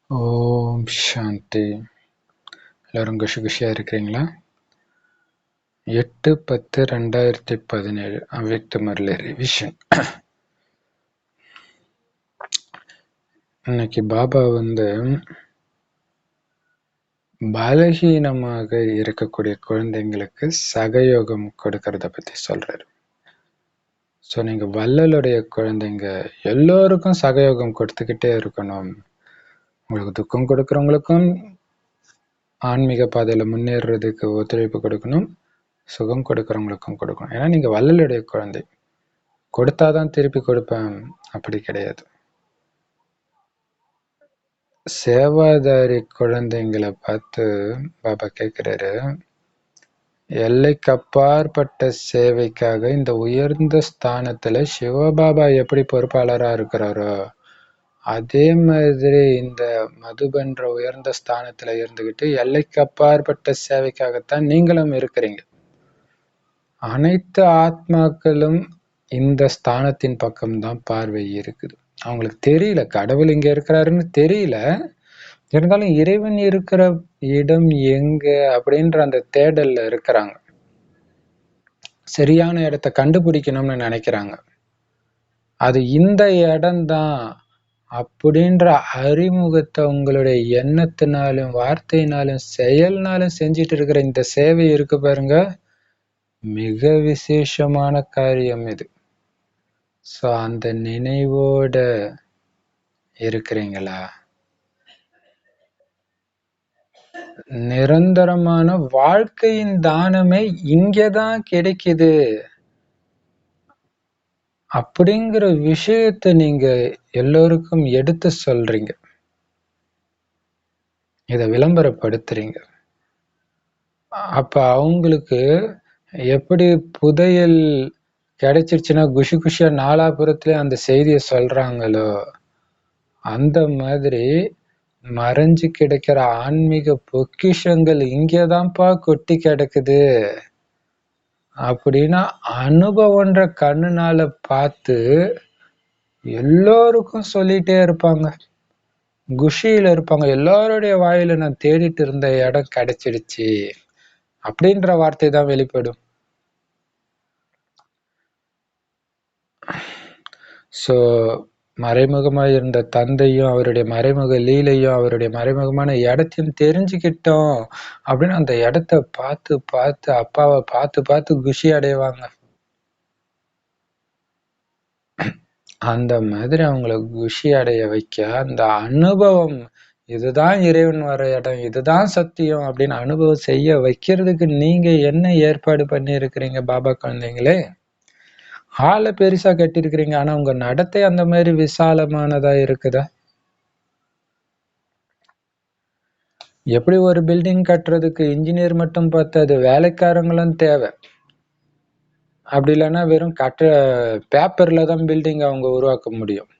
ஓம் சாந்தி. எல்லாரும் குஷி குஷியா இருக்கிறீங்களா? 8/10/2017 அவ்யக்த முரளி ரிவிஷன். இன்னைக்கு பாபா பலகீனமாக இருக்கக்கூடிய குழந்தைங்களுக்கு சகயோகம் கொடுக்கறத பத்தி சொல்றாரு. ஸோ நீங்க வள்ளலுடைய குழந்தைங்க எல்லோருக்கும் சகயோகம் கொடுத்துக்கிட்டே இருக்கணும். உங்களுக்கு துக்கம் கொடுக்கறவங்களுக்கும் ஆன்மீக பாதையில முன்னேறதுக்கு ஒத்துழைப்பு கொடுக்கணும், சுகம் கொடுக்கறவங்களுக்கும் கொடுக்கணும். ஏன்னா நீங்க வள்ளலுடைய குழந்தை. கொடுத்தாதான் திருப்பி கொடுப்பேன் அப்படி கிடையாது. சேவாதாரி குழந்தைங்களை பார்த்து பாபா கேட்கிறாரு, எல்லைக்கு அப்பாற்பட்ட சேவைக்காக இந்த உயர்ந்த ஸ்தானத்துல சிவபாபா எப்படி பொறுப்பாளரா இருக்கிறாரோ அதே மாதிரி இந்த மதுபன்ற உயர்ந்த ஸ்தானத்துல இருந்துகிட்டு எல்லைக்கு அப்பாற்பட்ட சேவைக்காகத்தான் நீங்களும் இருக்கிறீங்க. அனைத்து ஆத்மாக்களும் இந்த ஸ்தானத்தின் பக்கம்தான் பார்வை இருக்குது. அவங்களுக்கு தெரியல கடவுள் இங்க இருக்கிறாருன்னு தெரியல, இருந்தாலும் இறைவன் இருக்கிற இடம் எங்க அப்படின்ற அந்த தேடல்ல இருக்கிறாங்க. சரியான இடத்தை கண்டுபிடிக்கணும்னு நினைக்கிறாங்க. அது இந்த இடம்தான் அப்படின்ற அறிமுகத்தை உங்களுடைய எண்ணத்தினாலும் வார்த்தையினாலும் செயல்னாலும் செஞ்சிட்டு இருக்கிற இந்த சேவை இருக்கு பாருங்க, மிக விசேஷமான காரியம் இது. ஸோ அந்த நினைவோட இருக்கிறீங்களா? நிரந்தரமான வாழ்க்கையின் தானமே இங்கதான் கிடைக்குது அப்படிங்கிற விஷயத்தை நீங்க எல்லோருக்கும் எடுத்து சொல்றீங்க, இத விளம்பரப்படுத்துறீங்க. அப்ப அவங்களுக்கு எப்படி புதையல் கிடைச்சிருச்சுன்னா குஷி குஷியா நாலாபுரத்துல அந்த செய்தியை சொல்றாங்களோ அந்த மாதிரி மறைஞ்சு கிடைக்கிற ஆன்மீக பொக்கிஷங்கள் இங்கதான்ப்பா கொட்டி கிடக்குது அப்படின்னா அனுபவன்ற கண்ணுனால பார்த்து எல்லோருக்கும் சொல்லிட்டே இருப்பாங்க, குஷியில இருப்பாங்க. எல்லாருடைய வாயில நான் தேடிட்டு இருந்த இடம் கிடைச்சிடுச்சு அப்படின்ற வார்த்தை தான் வெளிப்படும். ஸோ மறைமுகமாக இருந்த தந்தையும் அவருடைய மறைமுக லீலையும் அவருடைய மறைமுகமான இடத்தையும் தெரிஞ்சுக்கிட்டோம் அப்படின்னு அந்த இடத்த பார்த்து பார்த்து அப்பாவை பார்த்து பார்த்து குஷி அடைவாங்க. அந்த மாதிரி அவங்கள குஷி அடைய வைக்க அந்த அனுபவம், இதுதான் இறைவன் வர இடம், இதுதான் சத்தியம் அப்படின்னு அனுபவம் செய்ய வைக்கிறதுக்கு நீங்க என்ன ஏற்பாடு பண்ணி இருக்கிறீங்க பாபா குழந்தைங்களே? ஹாலை பெருசா கட்டிருக்கிறீங்க, ஆனா உங்க நடத்தை அந்த மாதிரி விசாலமானதா இருக்குதா? எப்படி ஒரு பில்டிங் கட்டுறதுக்கு இன்ஜினியர் மட்டும் பத்தாது, வேலைக்காரங்களும் தேவை. அப்படி இல்லைன்னா வெறும் பேப்பர்ல தான் பில்டிங் அவங்க உருவாக்க முடியும்,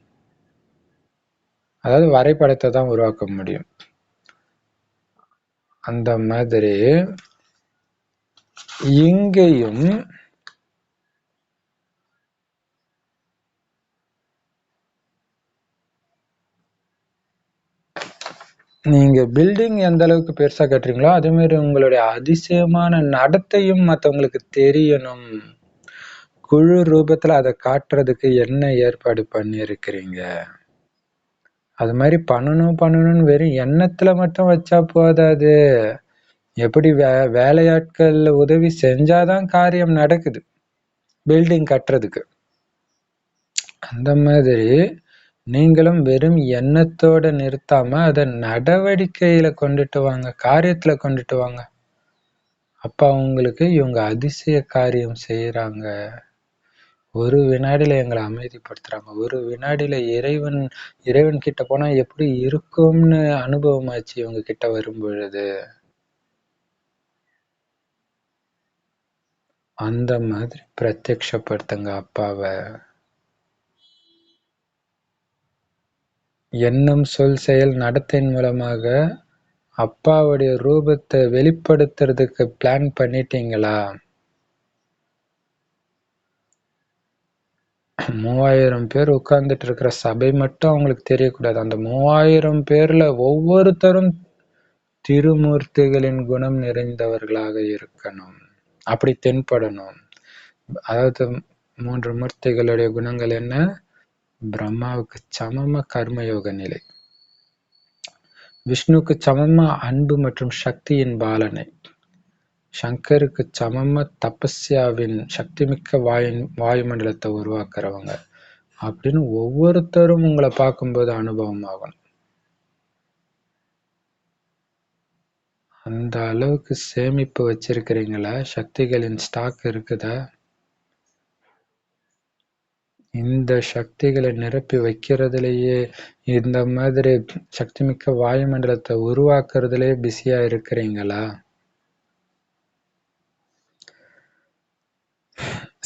அதாவது வரைபடத்தை தான் உருவாக்க முடியும். அந்த மாதிரி இங்கேயும் நீங்க பில்டிங் எந்த அளவுக்கு பெருசா கட்டுறீங்களோ அதே மாதிரி உங்களுடைய அதிசயமான நடத்தையும் மற்றவங்களுக்கு தெரியணும். குழு ரூபத்துல அதை காட்டுறதுக்கு என்ன ஏற்பாடு பண்ணியிருக்கிறீங்க? அது மாதிரி பண்ணணும்னு வெறும் எண்ணத்துல மட்டும் வச்சா போதாது. எப்படி வேலையாட்கள் உதவி செஞ்சாதான் காரியம் நடக்குது பில்டிங் கட்டுறதுக்கு, அந்த மாதிரி நீங்களும் வெறும் எண்ணத்தோட நிறுத்தாம அதை நடவடிக்கையில கொண்டுட்டு வாங்க, காரியத்துல கொண்டுட்டு வாங்க. அப்ப அவங்களுக்கு இவங்க அதிசய காரியம் செய்யறாங்க, ஒரு வினாடியில எங்களை அமைதிப்படுத்துறாங்க, ஒரு வினாடியில இறைவன் கிட்ட போனா எப்படி இருக்கும்னு அனுபவமாச்சு இவங்க கிட்ட வரும் பொழுது. அந்த மாதிரி பிரத்யக்ஷப்படுத்துங்க அப்பாவை. எண்ணம் சொல் செயல் நடத்தையின் மூலமாக அப்பாவுடைய ரூபத்தை வெளிப்படுத்துறதுக்கு பிளான் பண்ணிட்டீங்களா? 3000 பேர் உட்கார்ந்துட்டு இருக்கிற சபை மட்டும் அவங்களுக்கு தெரியக்கூடாது. அந்த 3000 பேர்ல ஒவ்வொருத்தரும் திருமூர்த்திகளின் குணம் நிறைந்தவர்களாக இருக்கணும். அப்படி தென்படணும். அதாவது 3 மூர்த்திகளுடைய குணங்கள் என்ன? பிரம்மாவுக்கு சமமா கர்மயோக நிலை, விஷ்ணுக்கு சமமா அன்பு மற்றும் சக்தியின் பாலனை, சங்கருக்கு சமமா தபஸ்யாவின் சக்திமிக்க வாயுமண்டலத்தை உருவாக்குறவங்க அப்படின்னு ஒவ்வொருத்தரும் உங்களை பார்க்கும்போது அனுபவம் ஆகணும். அந்த அளவுக்கு சேமிப்பு வச்சிருக்கிறீங்களா? சக்திகளின் ஸ்டாக் இருக்குதா? இந்த சக்திகளை நிரப்பி வைக்கிறதுலயே, இந்த மாதிரி சக்திமிக்க வாயுமண்டலத்தை உருவாக்குறதுலயே பிஸியா இருக்கிறீங்களா?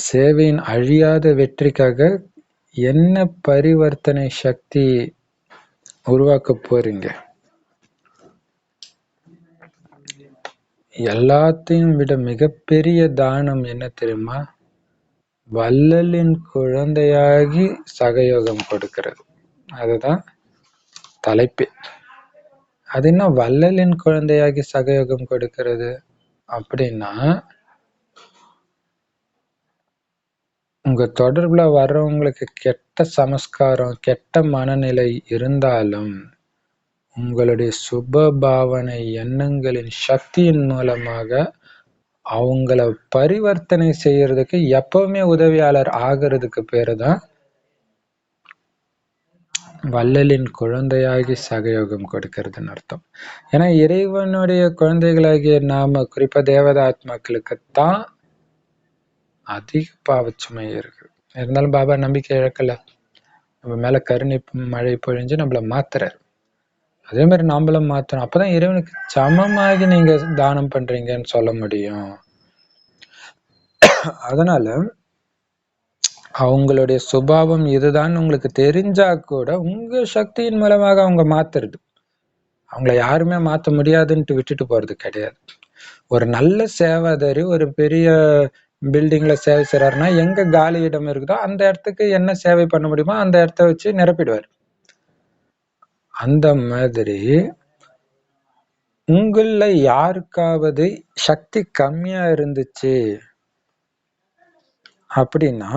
சேவையின் அழியாத வெற்றிக்காக என்ன பரிவர்த்தனை சக்தி உருவாக்க போறீங்க? எல்லாத்தையும் விட மிகப்பெரிய தானம் என்ன தெரியுமா? வள்ளலின் குழந்தையாகி சகயோகம் கொடுக்கிறது. அதுதான் தலைப்பு. அது என்ன வள்ளலின் குழந்தையாகி சகயோகம் கொடுக்கிறது அப்படின்னா, உங்க தொடர்புல வர்றவங்களுக்கு கெட்ட சமஸ்காரம், கெட்ட மனநிலை இருந்தாலும் உங்களுடைய சுப பாவனை எண்ணங்களின் சக்தியின் மூலமாக அவங்கள பரிவர்த்தனை செய்யறதுக்கு எப்பவுமே உதவியாளர் ஆகிறதுக்கு பேரு தான் வள்ளலின் குழந்தையாகி சகயோகம் கொடுக்கிறதுன்னு அர்த்தம். ஏன்னா இறைவனுடைய குழந்தைகளாகிய நாம, குறிப்பா தேவதா ஆத்மாக்களுக்குத்தான் அதிக பாவச்சுமை இருக்கு. இருந்தாலும் பாபா நம்பிக்கை இழக்கல. நம்ம மேல கருணை மழை பொழிஞ்சு நம்மள மாத்துறாரு. அதே மாதிரி நாமளும் மாத்தணும். அப்பதான் இறைவனுக்கு சமமாகி நீங்க தானம் பண்றீங்கன்னு சொல்ல முடியும். அதனால அவங்களுடைய சுபாவம் இதுதான் உங்களுக்கு தெரிஞ்சா கூட உங்க சக்தியின் மூலமாக அவங்க மாத்துறது. அவங்கள யாருமே மாத்த முடியாதுன்ட்டு விட்டுட்டு போறது கிடையாது. ஒரு நல்ல சேவாதாரி ஒரு பெரிய பில்டிங்ல சேவை செய்யறாருன்னா, எங்க காலி இடம் இருக்குதோ அந்த இடத்துக்கு என்ன சேவை பண்ண முடியுமோ அந்த இடத்த வச்சு நிரப்பிடுவார். அந்த மாதிரி உங்கள யாருக்காவது சக்தி கம்மியா இருந்துச்சு அப்படின்னா,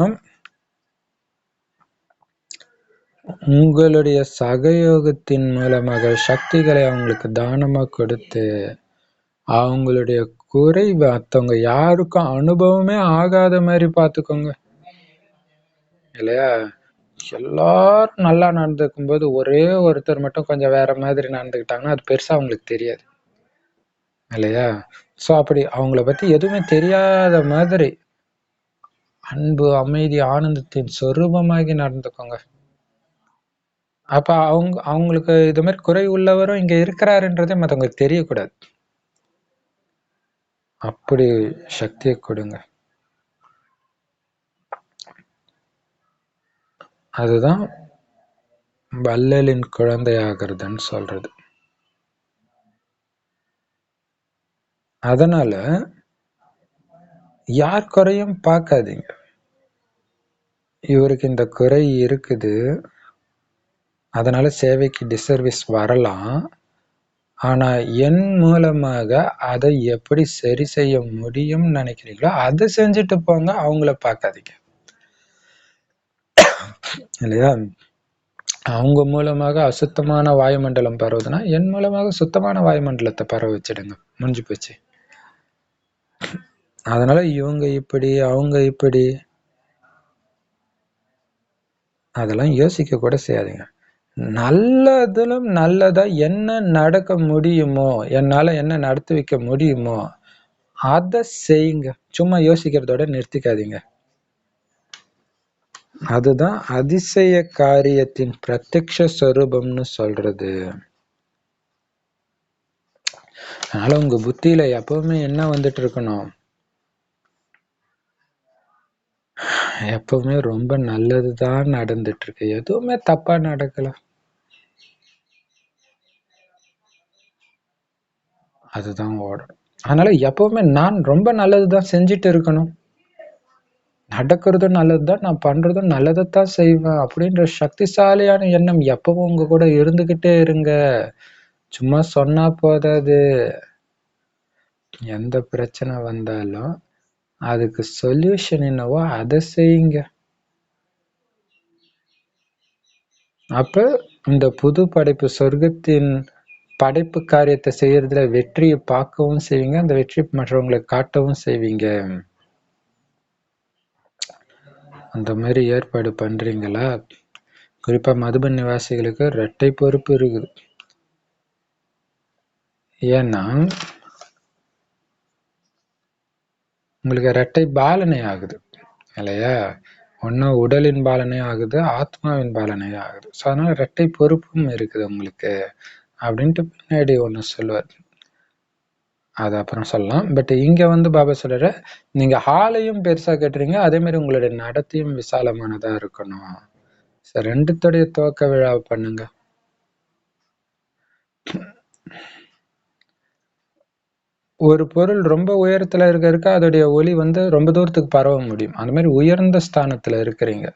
உங்களுடைய சகயோகத்தின் மூலமாக சக்திகளை அவங்களுக்கு தானமா கொடுத்து அவங்களுடைய குறை மத்தவங்க யாருக்கும் அனுபவமே ஆகாத மாதிரி பார்த்துக்கோங்க. இல்லையா? எல்லாரும் நல்லா நடந்துக்கும் போது ஒரே ஒருத்தர் மட்டும் கொஞ்சம் வேற மாதிரி நடந்துக்கிட்டாங்கன்னா அது பெருசா அவங்களுக்கு தெரியாது. இல்லையா? சோ அப்படி அவங்கள பத்தி எதுவுமே தெரியாத மாதிரி அன்பு, அமைதி, ஆனந்தத்தின் சொரூபமாகி நடந்துக்கோங்க. அப்ப அவங்களுக்கு இது மாதிரி குறை உள்ளவரும் இங்க இருக்கிறாருன்றதே மத்தவங்களுக்கு தெரியக்கூடாது. அப்படி சக்தியை கொடுங்க. அதுதான் வள்ளலின் குழந்தையாகிறதுன்னு சொல்றது. அதனால யார் குறையும் பார்க்காதீங்க. இவருக்கு இந்த குறை இருக்குது, அதனால சேவைக்கு டிசர்வீஸ் வரலாம். ஆனா என் மூலமாக அதை எப்படி சரி செய்ய முடியும்னு நினைக்கிறீங்களோ அதை செஞ்சுட்டு போங்க, அவங்கள பார்க்காதீங்க. இல்லையா? அவங்க மூலமாக அசுத்தமான வாயுமண்டலம் பரவுதுன்னா என் மூலமாக சுத்தமான வாயுமண்டலத்தை பரவ வச்சிடுங்க, முடிஞ்சு போச்சு. அதனால இவங்க இப்படி அவங்க இப்படி அதெல்லாம் யோசிக்க கூட செய்யாதீங்க. நல்லதிலும் நல்லதா என்ன நடக்க முடியுமோ, என்னால என்ன நடத்தி வைக்க முடியுமோ அதை செய்யுங்க. சும்மா யோசிக்கிறதோட நிறுத்திக்காதீங்க. அதுதான் அதிசய காரியத்தின் பிரத்யக்ஷ ஸ்வரூபம்னு சொல்றது. அதனால உங்க புத்தியில எப்பவுமே என்ன வந்துட்டு இருக்கணும்? எப்பவுமே ரொம்ப நல்லதுதான் நடந்துட்டு இருக்கு, எதுவுமே தப்பா நடக்கல, அதுதான் ஓடும். அதனால எப்பவுமே நான் ரொம்ப நல்லதுதான் செஞ்சுட்டு இருக்கணும். நடக்கிறதும் நல்லதுதான், நான் பண்றதும் நல்லதைத்தான் செய்வேன் அப்படின்ற சக்திசாலியான எண்ணம் எப்பவும் உங்க கூட இருந்துகிட்டே இருங்க. சும்மா சொன்னா போதாது. எந்த பிரச்சனை வந்தாலும் அதுக்கு சொல்யூஷன் என்னவோ அதை செய்யுங்க. அப்ப இந்த புது படைப்பு சொர்க்கத்தின் படைப்பு காரியத்தை செய்யறதுல வெற்றியை பார்க்கவும் செய்வீங்க, அந்த வெற்றி மற்றவங்களுக்கு காட்டவும் செய்வீங்க. அந்த மாதிரி ஏற்பாடு பண்றீங்களா? குறிப்பா மதுபன் நிவாசிகளுக்கு இரட்டை பொறுப்பு இருக்குது. ஏன்னா உங்களுக்கு இரட்டை பாலனை ஆகுது இல்லையா? ஒண்ணு உடலின் பாலனை ஆகுது, ஆத்மாவின் பாலனை ஆகுது. ஸோ அதனால இரட்டை பொறுப்பும் இருக்குது உங்களுக்கு அப்படின்ட்டு பின்னாடி ஒண்ணு சொல்லுவார். அது அப்புறம் சொல்லலாம். பட் இங்க வந்து பாபா சொல்ற, நீங்க ஹாலையும் பெருசா கட்டுறீங்க, அதே மாதிரி உங்களுடைய நடத்தையும் விசாலமானதா இருக்கணும். ரெண்டுத்துடைய துவக்க விழா பண்ணுங்க. ஒரு பொருள் ரொம்ப உயரத்துல இருக்க அதோடைய ஒளி வந்து ரொம்ப தூரத்துக்கு பரவ முடியும். அந்த மாதிரி உயர்ந்த ஸ்தானத்துல இருக்கிறீங்க.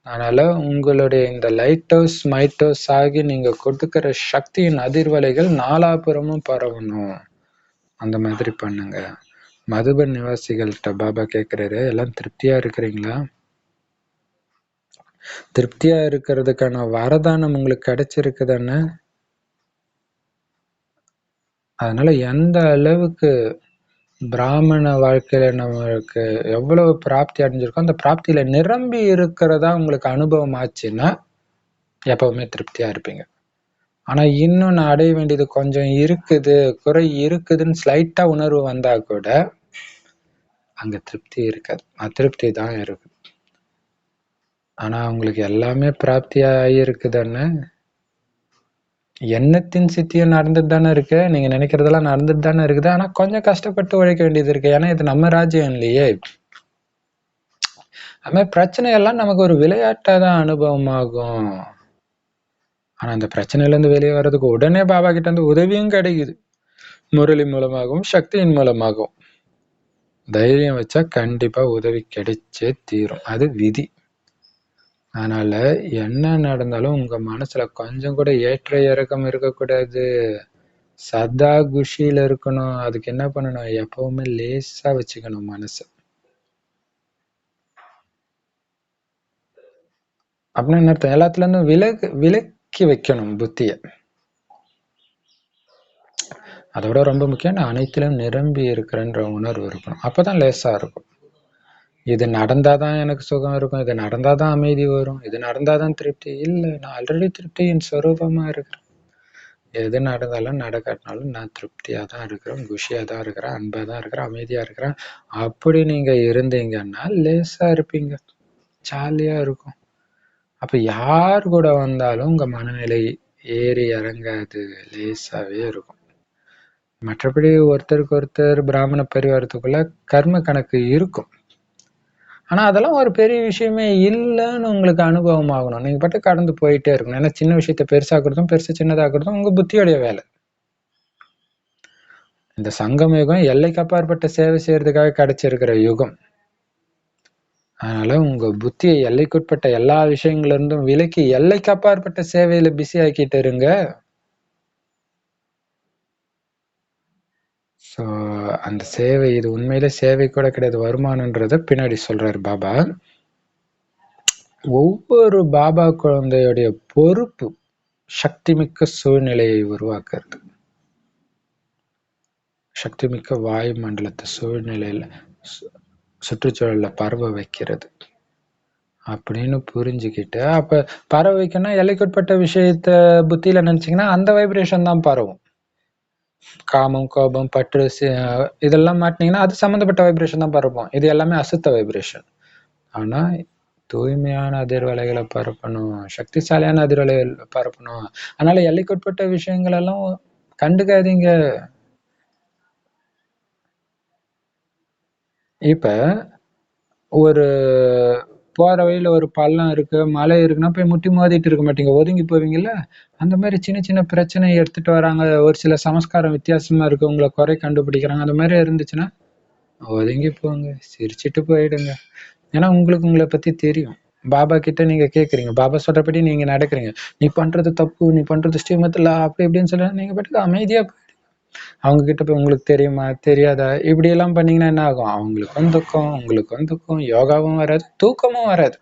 அதனால உங்களுடைய இந்த லைட் ஹவுஸ் மைட் ஹவுஸ் ஆகி நீங்க கொடுக்கிற சக்தியின் அதிர்வலைகள் நாலாபுறமும் பரவணும். அந்த மாதிரி பண்ணுங்க. மதுபன் நிவாசிகள்கிட்ட பாபா கேட்கிறாரு, எல்லாம் திருப்தியா இருக்கிறீங்களா? திருப்தியா இருக்கிறதுக்கான வரதானம் உங்களுக்கு கிடைச்சிருக்குதானே? அதனால எந்த அளவுக்கு பிராமண வாழ்க்கையில நம்மளுக்கு எவ்வளவு பிராப்தி அடைஞ்சிருக்கோ அந்த பிராப்தியில நிரம்பி இருக்கிறதா உங்களுக்கு அனுபவம் ஆச்சுன்னா எப்பவுமே திருப்தியா இருப்பீங்க. ஆனா இன்னும் நான் அடைய வேண்டியது கொஞ்சம் இருக்குது, குறை இருக்குதுன்னு ஸ்லைட்டா உணர்வு வந்தா கூட அங்க திருப்தி இருக்காது, அதிருப்தி தான் இருக்கு. ஆனா உங்களுக்கு எல்லாமே பிராப்தியா இருக்குதானே? எண்ணத்தின் சித்தியம் நடந்துட்டு தானே இருக்கு, நீங்க நினைக்கிறதெல்லாம் நடந்துட்டு தானே இருக்குது. ஆனா கொஞ்சம் கஷ்டப்பட்டு உழைக்க வேண்டியது இருக்கு, ஏன்னா இது நம்ம ராஜ்யம் இல்லையே. அது மாதிரி பிரச்சனை எல்லாம் நமக்கு ஒரு விளையாட்டா தான் அனுபவம் ஆகும். ஆனா அந்த பிரச்சனையில இருந்து வெளியே வர்றதுக்கு உடனே பாபா கிட்ட இருந்து உதவியும் கிடைக்குது, முரளி மூலமாகவும் சக்தியின் மூலமாகவும். தைரியம் வச்சா கண்டிப்பா உதவி கிடைச்சே தீரும், அது விதி. அதனால என்ன நடந்தாலும் உங்க மனசுல கொஞ்சம் கூட ஏற்ற இறக்கம் இருக்கக்கூடாது, சதா குஷியில இருக்கணும். அதுக்கு என்ன பண்ணணும், எப்பவுமே லேசா வச்சுக்கணும் மனசு. அப்படின்னு என்ன அர்த்தம், எல்லாத்துல இருந்தும் விலக்கி வைக்கணும் புத்திய. அதோட ரொம்ப முக்கியம், நான் அனைத்திலும் நிரம்பி இருக்கிறேன்ற உணர்வு இருக்கணும். அப்பதான் லேசா இருக்கும். இது நடந்தாதான் எனக்கு சுகம் இருக்கும், இது நடந்தாதான் அமைதி வரும், இது நடந்தாதான் திருப்தி. இல்லை, நான் ஆல்ரெடி திருப்தியின் ஸ்வரூபமா இருக்கிறேன். எது நடந்தாலும் நடக்காட்டினாலும் நான் திருப்தியா தான் இருக்கிறேன், குஷியா தான் இருக்கிறேன், அன்பா தான் இருக்கிறேன், அமைதியா இருக்கிறேன். அப்படி நீங்க இருந்தீங்கன்னா லேசா இருப்பீங்க, ஜாலியா இருக்கும். அப்ப யார் கூட வந்தாலும் உங்க மனநிலை ஏறி இறங்காது, லேசாவே இருக்கும். மற்றபடி ஒருத்தருக்கு ஒருத்தர் பிராமண பரிவாரத்துக்குள்ள கர்ம கணக்கு இருக்கும். ஆனா அதெல்லாம் ஒரு பெரிய விஷயமே இல்லைன்னு உங்களுக்கு அனுபவம் ஆகணும். நீங்க பாட்டு கடந்து போயிட்டே இருக்கணும். ஏன்னா சின்ன விஷயத்த பெருசாக்குறதும் பெருசு சின்னதாக்குறதும் உங்க புத்தியோடைய வேலை. இந்த சங்கம் யுகம் எல்லைக்கு அப்பாற்பட்ட சேவை செய்யறதுக்காக கிடைச்சிருக்கிற யுகம். அதனால உங்க புத்தியை எல்லைக்குட்பட்ட எல்லா விஷயங்கள்ல இருந்தும் விலக்கி எல்லைக்கு அப்பாற்பட்ட சேவையில பிஸி ஆக்கிட்டு இருங்க. ஸோ அந்த சேவை, இது உண்மையிலே சேவை கூட கிடையாது, வருமானன்றத பின்னாடி சொல்றாரு பாபா. ஒவ்வொரு பாபா குழந்தையுடைய பொறுப்பு சக்திமிக்க சூழ்நிலையை உருவாக்குறது, சக்திமிக்க வாயு மண்டலத்தை சூழ்நிலையில சுற்றுச்சூழல்ல பரவ வைக்கிறது அப்படின்னு புரிஞ்சுக்கிட்டு, அப்ப பரவ வைக்கணும்னா எல்லைக்குட்பட்ட விஷயத்த புத்தியில நினைச்சீங்கன்னா அந்த வைப்ரேஷன் தான் பரவும். காமம், கோபம், பற்று இதெல்லாம் மாட்டினீங்கன்னா அது சம்மந்தப்பட்ட வைப்ரேஷன் தான் பரவும். இது எல்லாமே அசுத்த வைப்ரேஷன். ஆனா தூய்மையான அதிர்வலைகளை பரப்பணும், சக்திசாலியான அதிர்வலைகள் பரப்பணும். அதனால எல்லைக்குட்பட்ட விஷயங்கள் எல்லாம் கண்டுக்காதீங்க. இப்ப ஒரு போற வழியில ஒரு பள்ளம் இருக்கு, மலை இருக்குன்னா போய் முட்டி மோதிட்டு இருக்க மாட்டீங்க, ஒதுங்கி போவீங்கல்ல. அந்த மாதிரி சின்ன சின்ன பிரச்சனையை எடுத்துட்டு வராங்க, ஒரு சில சமஸ்காரம் வித்தியாசமா இருக்கு, உங்களை குறை கண்டுபிடிக்கிறாங்க, அந்த மாதிரி இருந்துச்சுன்னா ஒதுங்கி போங்க, சிரிச்சுட்டு போயிடுங்க. ஏன்னா உங்களுக்கு உங்களை பத்தி தெரியும். பாபா கிட்ட நீங்க கேக்குறீங்க, பாபா சொல்றபடி நீங்க நடக்கிறீங்க. நீ பண்றது தப்பு, நீ பண்றது ஸ்ரீமத்துல அப்படி இப்படின்னு சொல்ல நீங்க பாட்டுக்கு அமைதியா அவங்க கிட்ட போய் உங்களுக்கு தெரியுமா தெரியாதா இப்படி எல்லாம் பண்ணீங்கன்னா என்ன ஆகும்? அவங்களுக்கும் துக்கம், உங்களுக்கும் துக்கம், யோகாவும் வராது, தூக்கமும் வராது.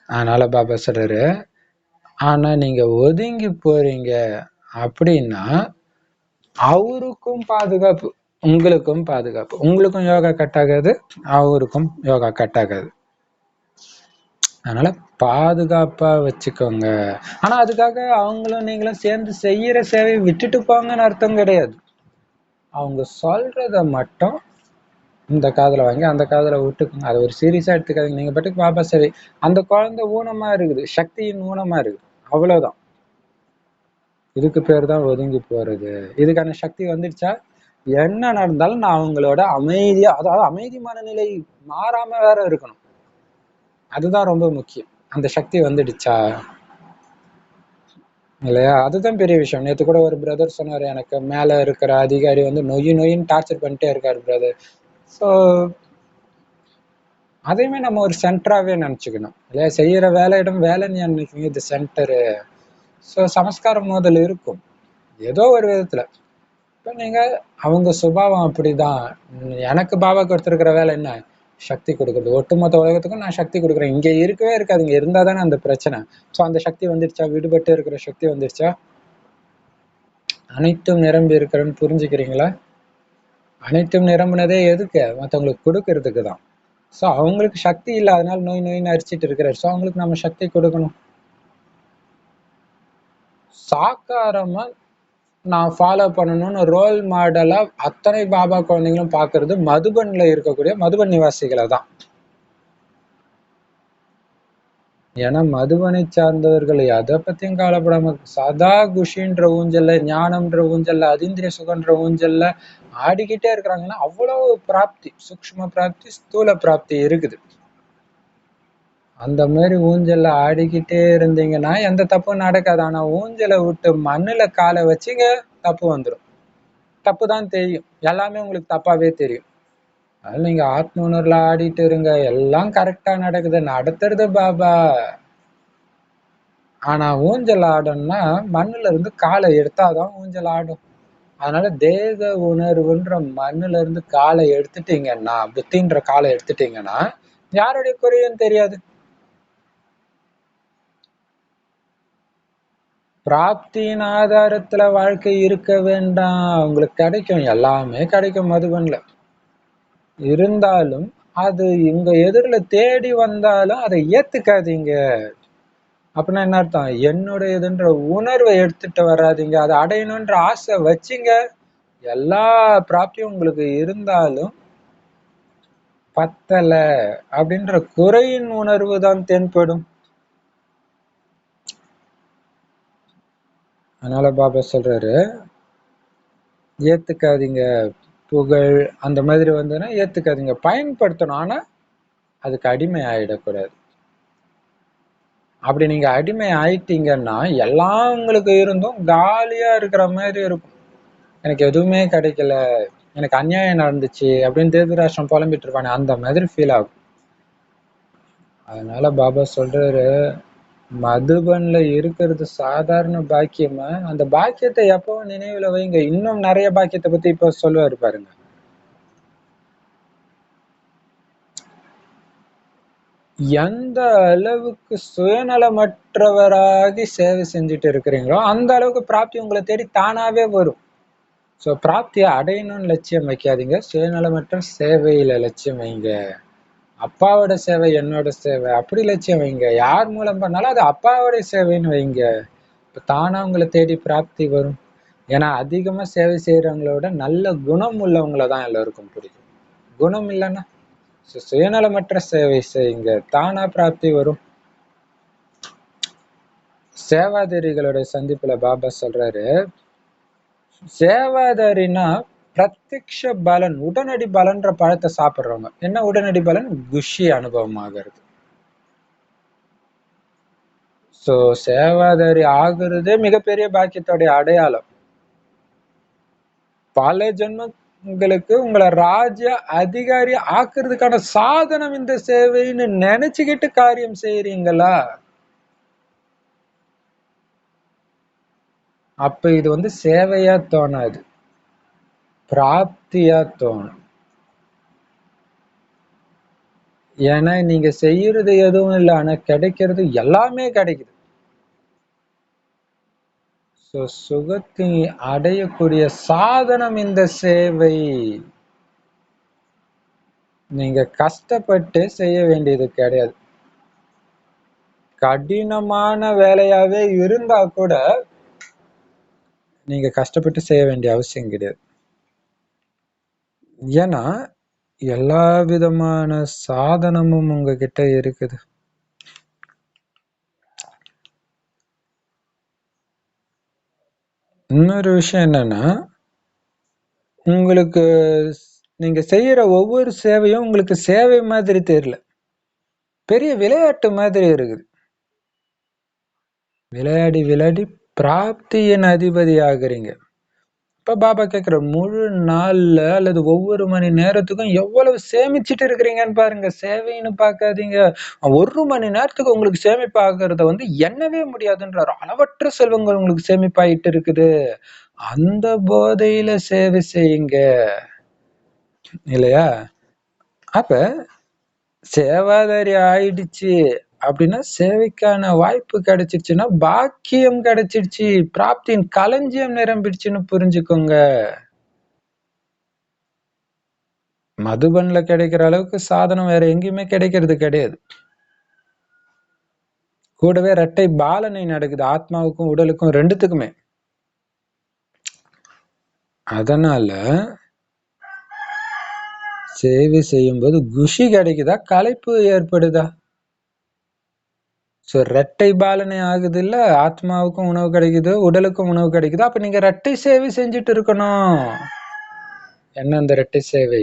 அதனால பாபா சொல்றாரு, ஆனா நீங்க ஒதுங்கி போறீங்க அப்படின்னா அவருக்கும் பாதுகாப்பு, உங்களுக்கும் பாதுகாப்பு. உங்களுக்கும் யோகா கட் ஆகாது, அவருக்கும் யோகா கட் ஆகாது. அதனால பாதுகாப்பா வச்சுக்கோங்க. ஆனா அதுக்காக அவங்களும் நீங்களும் சேர்ந்து செய்யற சேவையை விட்டுட்டு போங்கன்னு அர்த்தம் கிடையாது. அவங்க சொல்றத மட்டும் இந்த காதுல வாங்கி அந்த காதுல விட்டுக்குங்க. அதை ஒரு சீரியஸா எடுத்துக்காதீங்க. நீங்க பாட்டுக்கு பாபா சேவை. அந்த குழந்தை ஊனமா இருக்குது, சக்தியின் ஊனமா இருக்குது, அவ்வளவுதான். இதுக்கு பேர் தான் ஒதுங்கி போறது. இதுக்கான சக்தி வந்துடுச்சா என்ன நடந்தாலும் நான் அவங்களோட அமைதியா, அதாவது அமைதி மனநிலை மாறாம வேற இருக்கணும். அதுதான் ரொம்ப முக்கியம். அந்த சக்தி வந்துடுச்சா இல்லையா? அதுதான் பெரிய விஷயம். நேத்து கூட ஒரு பிரதர் சொன்னாரு, எனக்கு மேல இருக்கிற அதிகாரி வந்து நொயின்னு டார்ச்சர் பண்ணிட்டே இருக்காரு பிரதர். ஸோ அதையுமே நம்ம ஒரு சென்டராகவே நினச்சிக்கணும் இல்லையா? செய்யற வேலையிடம் வேலைன்னு நினைக்கணும், இது சென்டரு. ஸோ சமஸ்காரம் மோதல் இருக்கும் ஏதோ ஒரு விதத்துல. இப்போ நீங்க அவங்க சுபாவம் அப்படிதான். எனக்கு பாபா கொடுத்துருக்கிற வேலை என்ன? சக்தி கொடுக்குறது. ஒட்டுமொத்த உலகத்துக்கும் நான் சக்தி கொடுக்குறேன். இங்க இருக்கவே இருக்காது, இங்க இருந்தா தானே அந்த பிரச்சனை. ஸோ அந்த சக்தி வந்துடுச்சா, விடுபட்டு இருக்கிற சக்தி வந்துடுச்சா, அனைத்தும் நிரம்பி இருக்கிறேன்னு புரிஞ்சுக்கிறீங்களா? அனைத்தும் நிரம்பினதே எதுக்கு? மற்றவங்களுக்கு கொடுக்கறதுக்கு தான். ஸோ அவங்களுக்கு சக்தி இல்லை, அதனால நோய் நோயின்னு அரிச்சிட்டு இருக்கிறார். ஸோ அவங்களுக்கு நம்ம சக்தி கொடுக்கணும். சாக்காரமா நான் ஃபாலோ பண்ணணும்னு ரோல் மாடலா அத்தனை பாபா குழந்தைங்களும் பாக்குறது மதுபன்ல இருக்கக்கூடிய மதுபன் நிவாசிகளை தான். ஏன்னா மதுபனை சார்ந்தவர்கள் எதை பத்தியும் கவலைப்படாம சதா குஷின்ற ஊஞ்சல்ல, ஞானம்ன்ற ஊஞ்சல்ல, அதீந்திரிய சுகன்ற ஊஞ்சல்ல ஆடிக்கிட்டே இருக்கிறாங்கன்னா அவ்வளவு பிராப்தி, சூக்ஷ்ம பிராப்தி, ஸ்தூல பிராப்தி இருக்குது. அந்த மாதிரி ஊஞ்சல்ல ஆடிக்கிட்டே இருந்தீங்கன்னா எந்த தப்பும் நடக்காது. ஆனா ஊஞ்சலை விட்டு மண்ணுல காலை வச்சுங்க, தப்பு வந்துடும். தப்பு தான் தெரியும், எல்லாமே உங்களுக்கு தப்பாவே தெரியும். அதனால நீங்க ஆத்ம உணர்வுல ஆடிட்டு இருங்க, எல்லாம் கரெக்டா நடக்குது, நடத்துறது பாபா. ஆனா ஊஞ்சல் ஆடணும்னா மண்ணுல இருந்து காலை எடுத்தாதான் ஊஞ்சல் ஆடும். அதனால தேக உணர்வுன்ற மண்ணுல இருந்து காலை எடுத்துட்டீங்கன்னா, புத்தின்ற காலை எடுத்துட்டீங்கன்னா யாருடைய குறையும் தெரியாது. பிராப்தியின் ஆதாரத்துல வாழ்க்கை இருக்க வேண்டாம். உங்களுக்கு கிடைக்கும், எல்லாமே கிடைக்கும் மதுபன்ல. இருந்தாலும் அது உங்க எதிரில தேடி வந்தாலும் அதை ஏத்துக்காதீங்க. அப்படின்னா என்ன அர்த்தம்? என்னுடையதுன்ற உணர்வை எடுத்துட்டு வராதீங்க. அதை அடையணுன்ற ஆசை வச்சிங்க, எல்லா பிராப்தியும் உங்களுக்கு இருந்தாலும் பத்தல அப்படின்ற குறையின் உணர்வு தான் தென்படும். அதனால பாபா சொல்றாரு, ஏத்துக்காதீங்க. புகழ் அந்த மாதிரி வந்ததுன்னா ஏத்துக்காதீங்க, பயன்படுத்தணும். ஆனா அதுக்கு அடிமை ஆயிடக்கூடாது. அப்படி நீங்க அடிமை ஆயிட்டீங்கன்னா எல்லாம் உங்களுக்கு இருந்தும் காலியா இருக்கிற மாதிரி இருக்கும். எனக்கு எதுவுமே கிடைக்கல, எனக்கு அநியாயம் நடந்துச்சு அப்படின்னு திருதராஷ்டிரம் புலம்பிட்டு இருப்பானே, அந்த மாதிரி ஃபீல் ஆகும். அதனால பாபா சொல்றாரு, மதுபன்ல இருக்கிறது சாதாரண பாக்கியமா, அந்த பாக்கியத்தை எப்பவும் நினைவுல வைங்க. இன்னும் நிறைய பாக்கியத்தை பத்தி இப்ப சொல்லுவாரு பாருங்க. எந்த அளவுக்கு சுயநலமற்றவராகி சேவை செஞ்சுட்டு இருக்கிறீங்களோ அந்த அளவுக்கு பிராப்தி உங்களை தேடி தானாவே வரும். ஸோ பிராப்தியை அடையணும்னு லட்சியம் வைக்காதீங்க, சுயநலமற்ற சேவையில லட்சியம் வைங்க. அப்பாவோட சேவை என்னோட சேவை அப்படி லட்சியம் வைங்க. யார் மூலம் பண்ணாலும் அது அப்பாவோட சேவைன்னு வைங்க. இப்போ தானா உங்களை தேடி பிராப்தி வரும். ஏன்னா அதிகமா சேவை செய்யறவங்களோட நல்ல குணம் உள்ளவங்களை தான் எல்லாருக்கும் பிடிக்கும். குணம் இல்லைன்னா சுயநலமற்ற சேவை செய்யுங்க, தானா பிராப்தி வரும். சேவாதாரிகளோட சந்திப்புல பாபா சொல்றாரு, சேவாதாரினா பிரத்யக்ஷ பலன், உடனடி பலன்ற பழத்தை சாப்பிடுறவங்க. என்ன உடனடி பலன்? குஷி அனுபவம் ஆகிறது. சோ சேவாதாரி ஆகுறதே மிகப்பெரிய பாக்கியத்தோடைய அடையாளம். பல ஜென்மம் உங்களுக்கு உங்களை ராஜ்ய அதிகாரி ஆக்குறதுக்கான சாதனம் இந்த சேவைன்னு நினைச்சுக்கிட்டு காரியம் செய்யறீங்களா? அப்ப இது சேவையா தோணாது, பிராப்தியா தோணும். ஏன்னா நீங்க செய்யறது எதுவும் இல்லை, ஆனா கிடைக்கிறது எல்லாமே கிடைக்குது. சுகத்தை அடையக்கூடிய சாதனம் இந்த சேவை. நீங்க கஷ்டப்பட்டு செய்ய வேண்டியது கிடையாது. கடினமான வேலையாவே இருந்தா கூட நீங்க கஷ்டப்பட்டு செய்ய வேண்டிய அவசியம் கிடையாது. ஏன்னா எல்லா விதமான சாதனமும் உங்ககிட்ட இருக்குது. இன்னொரு விஷயம் என்னன்னா, உங்களுக்கு நீங்க செய்யற ஒவ்வொரு சேவையும் உங்களுக்கு சேவை மாதிரி தெரியல, பெரிய விளையாட்டு மாதிரி இருக்குது. விளையாடி விளையாடி பிராப்தியின் அதிபதி ஆகுறீங்க. இப்ப பாபா கேக்குற, முழு நாள்ல அல்லது ஒவ்வொரு மணி நேரத்துக்கும் எவ்வளவு சேமிச்சுட்டு இருக்கிறீங்கன்னு பாருங்க. சேவைன்னு பார்க்காதீங்க. 1 மணி நேரத்துக்கு உங்களுக்கு சேமிப்பு ஆகுறத எண்ணவே முடியாதுன்றாரு. அளவற்ற செல்வங்கள் உங்களுக்கு சேமிப்பாயிட்டு இருக்குது. அந்த போதையில சேவை செய்யுங்க, இல்லையா? அப்ப சேவாதாரி ஆயிடுச்சு அப்படின்னா சேவைக்கான வாய்ப்பு கிடைச்சிருச்சுன்னா பாக்கியம் கிடைச்சிருச்சு, பிராப்தியின் களஞ்சியம் நிரம்பிடுச்சுன்னு புரிஞ்சுக்கோங்க. மதுபன்ல கிடைக்கிற அளவுக்கு சாதனம் வேற எங்கேயுமே கிடைக்கிறது கிடையாது. கூடவே இரட்டை பாலனை நடக்குது, ஆத்மாவுக்கும் உடலுக்கும் ரெண்டுத்துக்குமே. அதனால சேவை செய்யும் போது குஷி கிடைக்குதா, களைப்பு ஏற்படுதா? ரெட்டை பாலனை ஆகுது இல்ல, ஆத்மாவுக்கும் உணவு கிடைக்குது, உடலுக்கும் உணவு கிடைக்குது. அப்ப நீங்க ரெட்டை சேவை செஞ்சுட்டு இருக்கணும். என்ன அந்த ரெட்டை சேவை?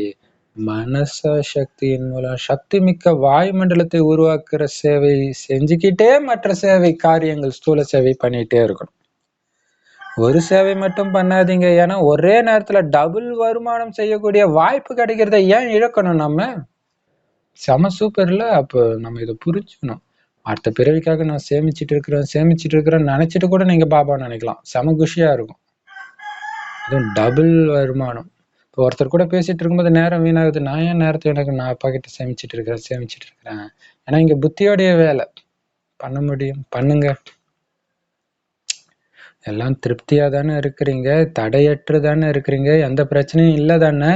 மனச சக்தியின் மூலம் சக்தி மிக்க வாயுமண்டலத்தை உருவாக்குற சேவை செஞ்சுக்கிட்டே மற்ற சேவை காரியங்கள் ஸ்தூல சேவை பண்ணிட்டே இருக்கணும். ஒரு சேவை மட்டும் பண்ணாதீங்க. ஏன்னா ஒரே நேரத்துல டபுள் வருமானம் செய்யக்கூடிய வாய்ப்பு கிடைக்கிறத ஏன் இழக்கணும் நம்ம? செம சூப்பர்ல. அப்ப நம்ம இதை புரிஞ்சுக்கணும். அடுத்த பிறவிக்காக நான் சேமிச்சுட்டு இருக்கிறேன்னு நினைச்சிட்டு கூட நீங்க பாபா நினைக்கலாம். செம குஷியா இருக்கும். அதுவும் டபுள் வருமானம். இப்போ ஒருத்தர் கூட பேசிட்டு இருக்கும்போது நேரம் வீணாகுது. நான் ஏன் நேரத்தை எனக்கு நான் அப்பா கிட்ட சேமிச்சுட்டு இருக்கிறேன். ஏன்னா இங்க புத்தியோடைய வேலை பண்ண முடியும், பண்ணுங்க. எல்லாம் திருப்தியா தானே இருக்கிறீங்க, தடையற்று தானே இருக்கிறீங்க, எந்த பிரச்சனையும் இல்லை தானே?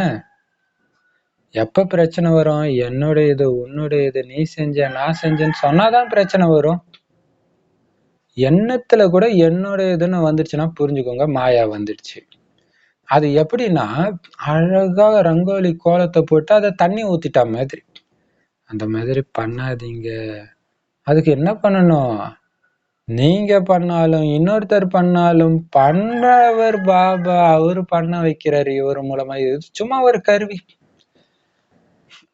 எப்ப பிரச்சனை வரும்? என்னுடையது உன்னுடையது, நீ செஞ்ச நான் செஞ்சேன்னு சொன்னாதான் பிரச்சனை வரும். எண்ணத்துல கூட என்னுடையதுன்னு வந்துருச்சுன்னா புரிஞ்சுக்கோங்க, மாயா வந்துடுச்சு. அது எப்படின்னா, அழகா ரங்கோலி கோலத்தை போட்டு அதை தண்ணி ஊத்திட்டா மாதிரி. அந்த மாதிரி பண்ணாதீங்க. அதுக்கு என்ன பண்ணணும்? நீங்க பண்ணாலும் இன்னொருத்தர் பண்ணாலும் பண்றவர் பாபா, அவரு பண்ண வைக்கிறாரு இவர் மூலமா. இது சும்மா ஒரு கருவி.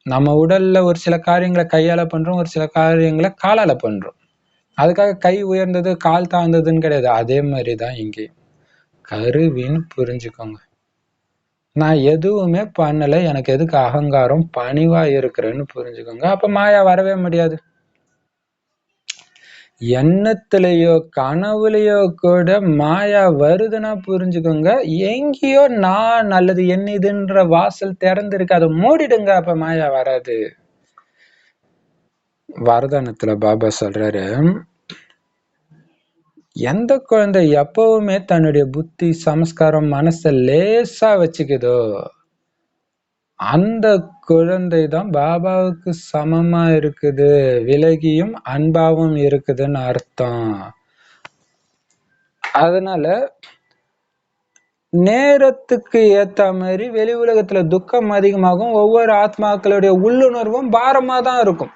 நம்ம உடல்ல ஒரு சில காரியங்களை கையால பண்றோம், ஒரு சில காரியங்களை காலால பண்றோம். அதுக்காக கை உயர்ந்தது கால் தாழ்ந்ததுன்னு கிடையாது. அதே மாதிரிதான் இங்கே கருவின்னு புரிஞ்சுக்கோங்க. நான் எதுவுமே பண்ணல, எனக்கு எதுக்கு அகங்காரம், பணிவா இருக்கிறேன்னு புரிஞ்சுக்கோங்க. அப்ப மாயா வரவே முடியாது. எண்ணத்திலேயோ கனவுலையோ கூட மாயா வருதுன்னா புரிஞ்சுக்கோங்க, எங்கேயோ நான் அல்லது என்னதுன்ற வாசல் திறந்திருக்கு, அதை மூடிடுங்க. அப்ப மாயா வராது. வரதானத்துல பாபா சொல்றாரு, எந்த குழந்தை எப்பவுமே தன்னுடைய புத்தி சமஸ்காரம் மனச லேசா வச்சுக்குதோ அந்த குழந்தைதான் பாபாவுக்கு சமமா இருக்குது, விலகியும் அன்பாவும் இருக்குதுன்னு அர்த்தம். அதனால நேரத்துக்கு ஏத்த மாதிரி வெளி உலகத்துல துக்கம் அதிகமாகும், ஒவ்வொரு ஆத்மாக்களுடைய உள்ளுணர்வும் பாரமா தான் இருக்கும்.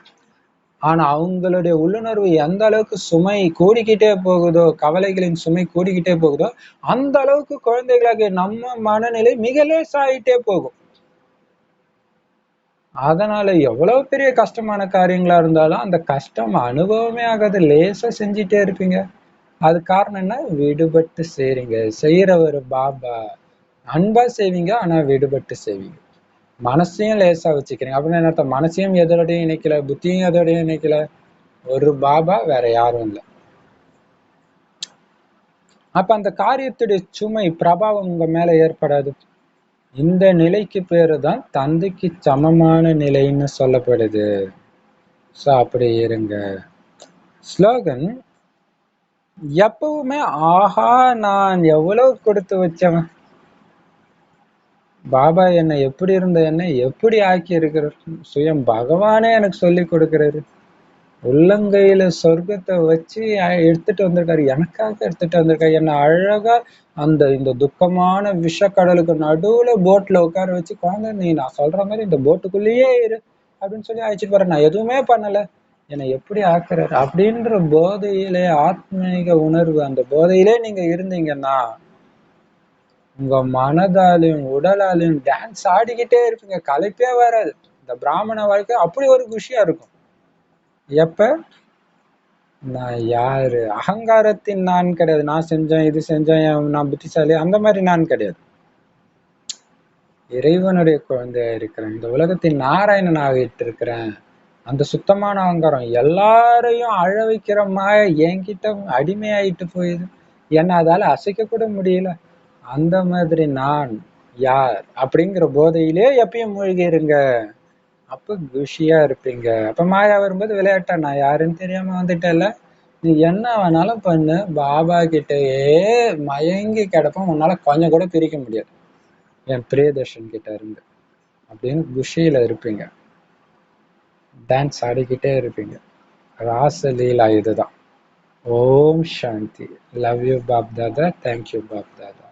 ஆனா அவங்களுடைய உள்ளுணர்வு எந்த அளவுக்கு சுமை கூடிக்கிட்டே போகுதோ, கவலைகளின் சுமை கூடிக்கிட்டே போகுதோ, அந்த அளவுக்கு குழந்தைகளாகிய நம்ம மனநிலை மிக லேசாயிட்டே போகும். அதனால எவ்வளவு பெரிய கஷ்டமான காரியங்களா இருந்தாலும் அந்த கஷ்டம் அனுபவமே ஆகாது, லேசா செஞ்சுட்டே இருப்பீங்க. அது காரணம் என்ன? விடுபட்டு செய்றீங்க. செய்யறவர் பாபா, அன்பா செய்வீங்க, ஆனா விடுபட்டு செய்வீங்க. மனசையும் லேசா வச்சுக்கிறீங்க அப்படின்னு என்ன அர்த்தம்? மனசையும் எதோடையும் இணைக்கல, புத்தியும் எதோடையும் இணைக்கல. ஒரு பாபா, வேற யாரும் இல்லை. அப்ப அந்த காரியத்துடைய சுமை பிரபாவம் உங்க மேல ஏற்படாது. இந்த நிலைக்கு பேரு தான் தந்தைக்கு சமமான நிலைன்னு சொல்லப்படுது. சோ அப்படி இருங்க. ஸ்லோகன் எப்பவுமே ஆஹா நான் எவ்வளவு கொடுத்து வச்சவன், பாபா என்னை எப்படி இருந்த என்னை எப்படி ஆக்கி இருக்கிறார், சுயம் பகவானே எனக்கு சொல்லி கொடுக்கிறாரு. உள்ளங்கையில சொர்க்கத்தை வச்சு எடுத்துட்டு வந்திருக்காரு, எனக்காக எடுத்துட்டு வந்திருக்காரு. என்ன அழகா இந்த துக்கமான விஷக்கடலுக்கு நடுவுல போட்ல உட்கார வச்சு, குழந்தை நீ நான் சொல்ற மாதிரி இந்த போட்டுக்குள்ளேயே இரு அப்படின்னு சொல்லி அழைச்சிட்டு போறேன். நான் எதுவுமே பண்ணல, என்னை எப்படி ஆக்குறாரு அப்படின்ற போதையிலே, ஆத்மீக உணர்வு அந்த போதையிலே நீங்க இருந்தீங்கன்னா உங்க மனதாலையும் உடலாலையும் டான்ஸ் ஆடிக்கிட்டே இருப்பீங்க, களைப்பே வராது. இந்த பிராமண வாழ்க்கை அப்படி ஒரு குஷியா இருக்கும். எப்ப நான் யாரு, அகங்காரத்தின் நான் கிடையாது. நான் செஞ்சேன், இது செஞ்சேன், நான் புத்திசாலி, அந்த மாதிரி நான் கிடையாது. இறைவனுடைய குழந்தையா இருக்கிறேன், இந்த உலகத்தின் நாராயணன் ஆகிட்டு இருக்கிறேன். அந்த சுத்தமான அகங்காரம் எல்லாரையும் அழ வைக்கிற மாய என்கிட்ட அடிமையாயிட்டு போயிது, என்ன அதால அசைக்க கூட முடியல. அந்த மாதிரி நான் யார் அப்படிங்கிற போதையிலே எப்பயும் மூழ்கி இருங்க. அப்ப குஷியா இருப்பீங்க. அப்ப மாயா வரும்போது விளையாட்டா நான் யாருன்னு தெரியாம வந்துட்டேல்ல, நீ என்ன வேணாலும் பண்ணு, பாபா கிட்டயே மயங்கி கிடப்போம், உன்னால கொஞ்சம் கூட பிரிக்க முடியாது என் பிரியதர்ஷன் கிட்ட இருந்து அப்படின்னு குஷியில இருப்பீங்க. டான்ஸ் ஆடிக்கிட்டே இருப்பீங்க. ராசலீலா இதுதான். ஓம் சாந்தி. Love you Bap Dada. Thank you Bap Dada.